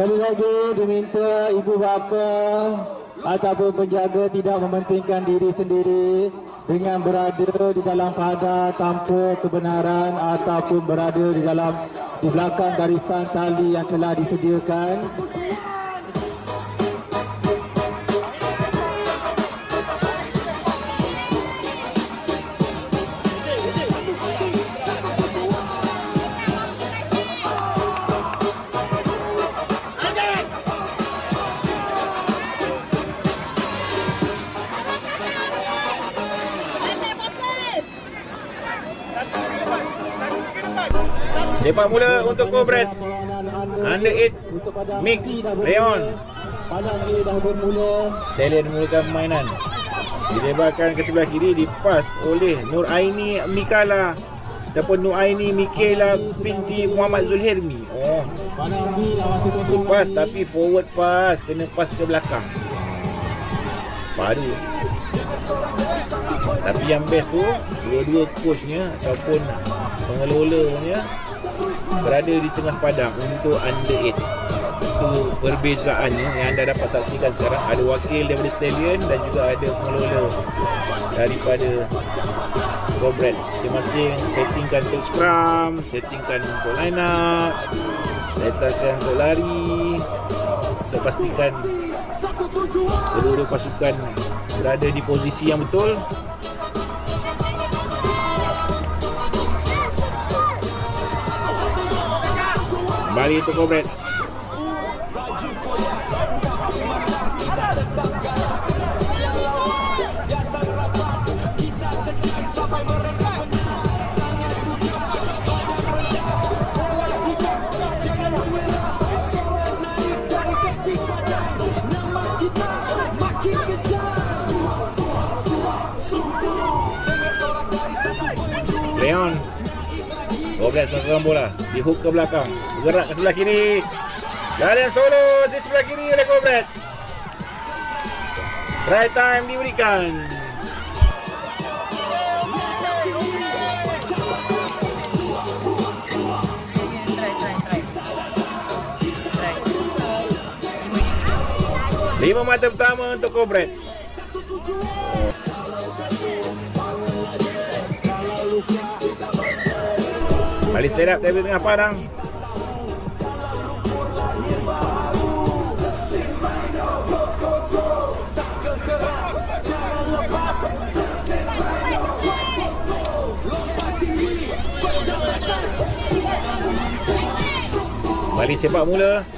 Sekali lagi diminta ibu bapa ataupun penjaga tidak mementingkan diri sendiri dengan berada di dalam pagar tanpa kebenaran ataupun berada di belakang garisan tali yang telah disediakan. Sepak mula untuk Cobrats Under 8 Mix Leon. Stallion mulakan permainan, dilebarkan ke sebelah kiri, dipas oleh Nur Aini Mikala ataupun Nur Aini Mikela binti Muhammad Zulhermi. Pas tapi forward pass, kena pas ke belakang baru. Tapi yang best tu dua-dua coachnya ataupun pengelolanya berada di tengah padang untuk under 8. Itu perbezaannya yang anda dapat saksikan sekarang. Ada wakil daripada Stallion dan juga ada pengelola daripada Cobrats. Masing-masing settingkan untuk scrum, settingkan untuk line up, letakkan untuk lari, untuk pastikan kedua-dua pasukan berada di posisi yang betul. Kembali untuk Cobrats. Leon. Cobrats memegang bola, dihook ke belakang, bergerak ke sebelah kiri. Jalan solo di sebelah kiri oleh Cobrats. Try time diberikan. Lima mata pertama untuk Cobrats. Balik set up dari tengah padang. Balik sepak mula.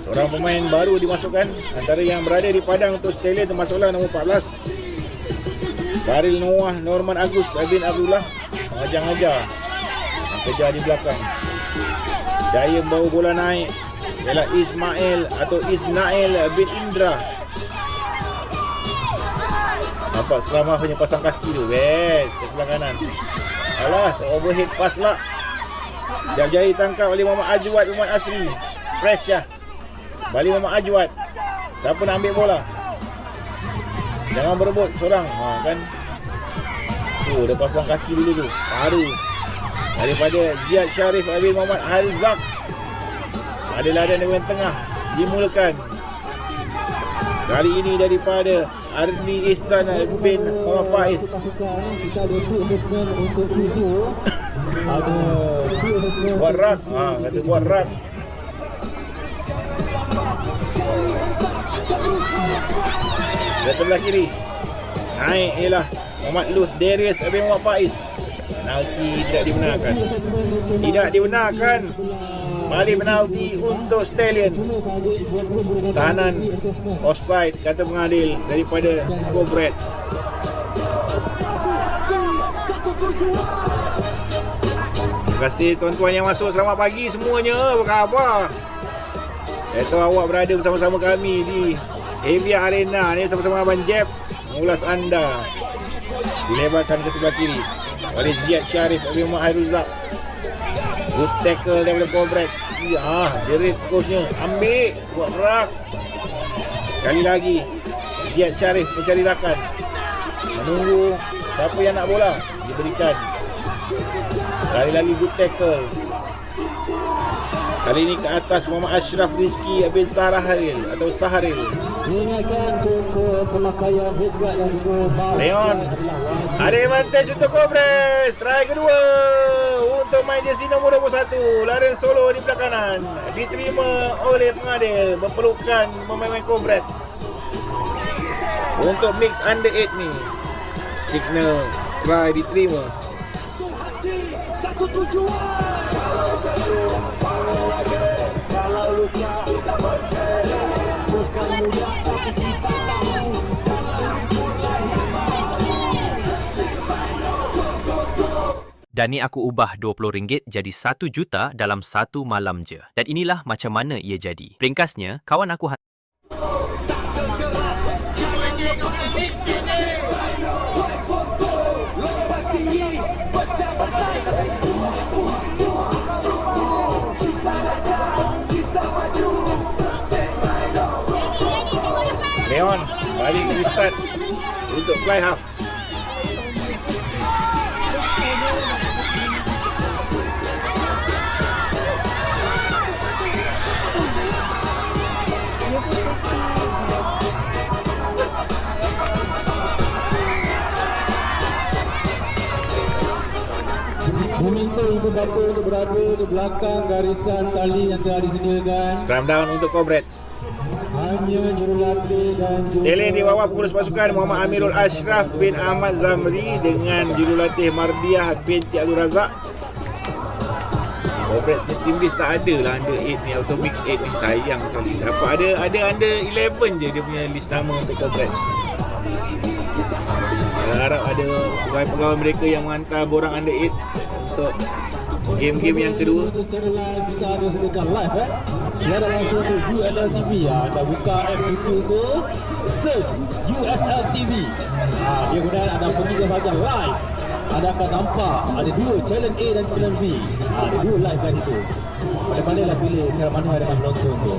Seorang pemain baru dimasukkan antara yang berada di padang untuk Stallion, termasuklah nombor 14 Faril Noah Norman Agus bin Abdullah, mengajar-ajar kejar di belakang. Daya membawa bola naik ialah Ismail atau Isnail bin Indra. Nampak scrum half hanya pasang kaki tu. Best ke sebelah kanan. Alah, overhead pass pula. Jari tangkap oleh Muhammad Ajwad Umar Asri. Pressure. Balik Muhammad Ajwad. Siapa nak ambil bola? Jangan berebut seorang. Kan. Dia pasang kaki dulu tu. Baru daripada Ziad Sharif Abi Muhammad Halzak. Ada ladan dengan tengah dimulakan. Kali ini daripada Arni Ihsan bin Muhammad Faiz. Kita ada free assessment untuk physio. Ada free assessment buat rak. Kata buat rak. Dari sebelah kiri naik ialah Muhammad Luz Darius Abi Muhammad Faiz. Penalti tidak dibenarkan. Tidak dibenarkan. Balik penalti untuk Stallion. Tahanan offside kata pengadil daripada Cobrats. Terima kasih tuan-tuan yang masuk. Selamat pagi semuanya. Apa khabar? Saya tahu awak berada bersama-sama kami di Avia Arena ni sama-sama Abang Jeb mengulas anda. Dilebarkan ke sebelah kiri oleh Ziad Sharif Abi Muhammad Hairuzak. Good tackle daripada Cobrats. Jerit coachnya. Ambil. Buat rak. Sekali lagi Ziad Sharif mencari rakan. Menunggu siapa yang nak bola. Diberikan. Sekali lagi good tackle. Kali ini ke atas Muhammad Ashraf Rizki bin Saharil atau Saharil. Ingatkan cukup pemakaian headguard dan juga Leon. Ada advantage untuk Cobras. Try kedua untuk main jersey nombor 21. Larian solo di belah kanan. Diterima oleh pengadil. Berpelukan pemain Cobras. Untuk mix under 8 ni. Signal try diterima. Satu tujuan. Kalau luka kita bukan mudah tapi kita tahu. Dan ni aku ubah RM20 jadi RM1 juta dalam satu malam je. Dan inilah macam mana ia jadi. Ringkasnya, kawan aku Leon balik ke start untuk fly half. meminta ibu bapa untuk berada di belakang garisan tali yang telah disediakan. Scrum down untuk Cobras. Hanya jurulatih dan Stallion di bawah pengurus pasukan Muhammad Amirul Ashraf bin Ahmad Zamri dengan jurulatih Mardiah binti Abdul Razak. Cobras ni team list tak ada lah under 8 ni atau mix 8 ni, sayang sekali. Dapat ada under 11 je dia punya list nama untuk Cobras. Saya harap ada pegawai-pegawai mereka yang menghantar borang under 8 untuk game-game yang kedua. Secara live kita ada sediakan live Siapa langsung ke USL TV Anda buka apps itu tu, search USL TV. Dia kemudian anda pergi ke bahagian live. Anda akan nampak ada dua channel A dan channel B. Ada dua live kan itu. Pandai-pandailah pilih siapa mana yang akan menonton tu.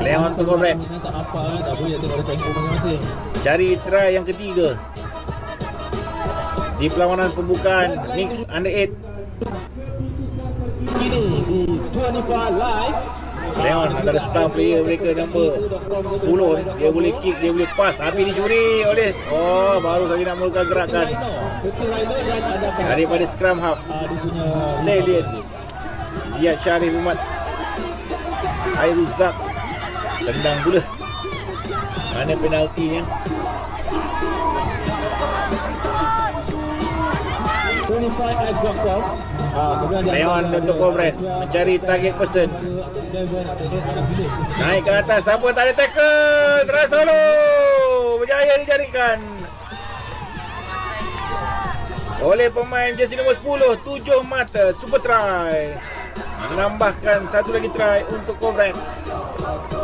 Leon untuk Cobras. Tak nampak tak boleh tengok dekat info masing-masing. Cari try yang ketiga di perlawanan pembukaan mix under 8. Kini di 25 live. Leon antara star player mereka nombor 10. Dia boleh kick, dia boleh pass, tapi dicuri oleh baru saja nak mulakan gerakan daripada scrum half Stallion Ziyad Syarif Umat Airuzak. Tendang pula. Mana penaltinya? 25edge.com. Leon untuk Cobras mencari target person. Naik ke atas. Siapa tak ada tackle? Terus solo. Berjaya dijadikan oleh pemain jersey nombor 10 7 mata super try. Menambahkan satu lagi try untuk Cobras.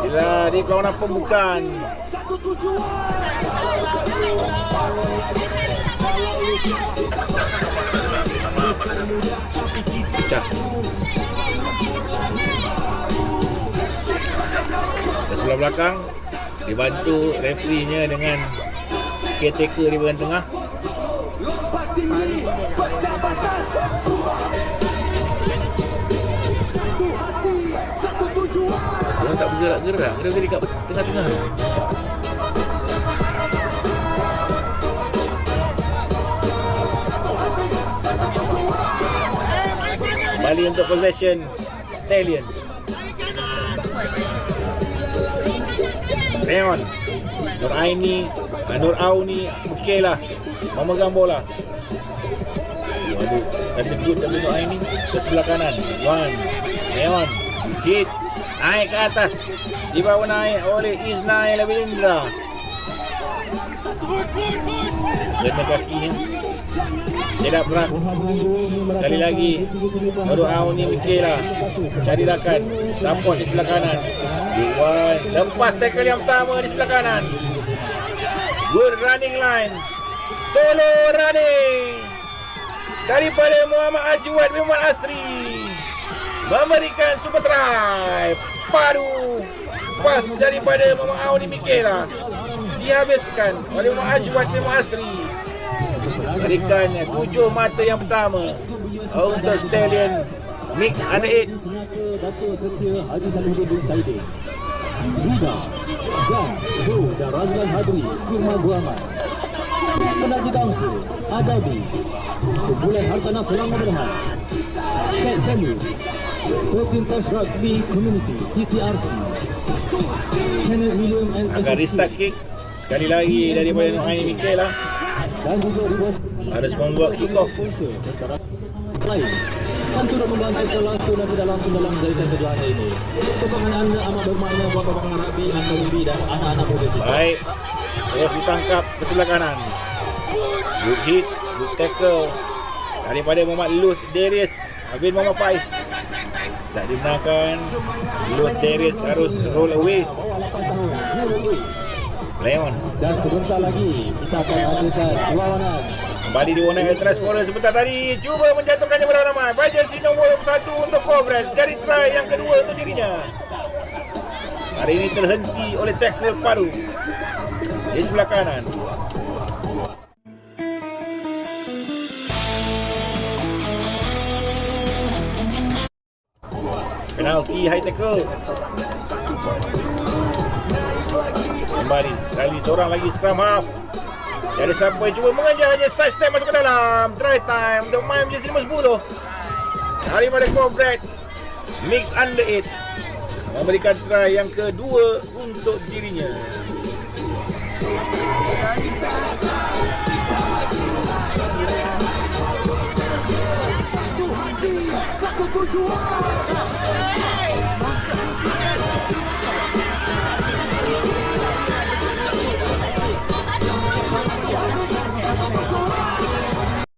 Bila di perlawanan pembukaan. Pecah. Di sebelah belakang dibantu referee-nya dengan caretaker di bahagian tengah. Orang tak bergerak-gerak, dia dekat tengah-tengah. Kembali untuk possession Stallion. Leon, Nur Aini, Nur Auni, Mukela memegang bola. Waduh, kata good dari Nur Aini ke sebelah kanan. Leon, hit, naik ke atas. Dibawa naik oleh Isnail Abilindra. Kena kakinya. Sedap berat. Sekali lagi Nur Auni Mukela cari rakan. Support di sebelah kanan. Lepas tackle yang pertama di sebelah kanan. Good running line. Solo running daripada Muhammad Ajwad bin Muhammad Asri. Memberikan super try. Padu pas daripada Muhammad Auni Mukela. Dihabiskan oleh Muhammad Ajwad bin Muhammad Asri. Berikan 7 mata yang pertama untuk Stallion Mix Under 8. Senjata Dato' Setia Haji Salihuddin bin Saidin. Rida, Jan, Hu dan Razlan Hadri, Firman Guaman. Penaja Gangsa, Adabi, Kumpulan Hartanah Selama Berhad. Kat Samuel, 13 Touch Rugby Community, TTRC. Kenneth William and Akan restart kick. Sekali lagi daripada Nuhaini Mikhail lah. dan juga ribuan Harus membuat kick off. sponsor serta lain dan turut membantu secara langsung dan tidak langsung dalam jadikan kejuaraan ini. Sokongan anda amat bermakna buat Abang Rabi, Uncle Ruby dan anak-anak muda kita. Baik. Terus ditangkap ke sebelah kanan. Good hit, good tackle daripada Muhammad Luth Darius bin Muhammad Faiz. Tak dibenarkan. Luth Darius harus roll away. Bawah 8 tahun, Hero Leon dan sebentar lagi kita akan adakan perlawanan. kembali diwarnai oleh Transporter sebentar tadi. Cuba menjatuhkannya beramai-ramai. Bajas nombor 1 untuk Cobras. Jadi try yang kedua untuk dirinya. Hari ini terhenti oleh tackle paru di sebelah kanan. Penalti high tackle. Kembali sekali seorang lagi scrum half. Tiada siapa yang cuba mengejar, hanya side step masuk ke dalam. Try time untuk main menjadi nombor 10 daripada Cobras Mix Under 8 memberikan try yang kedua untuk dirinya.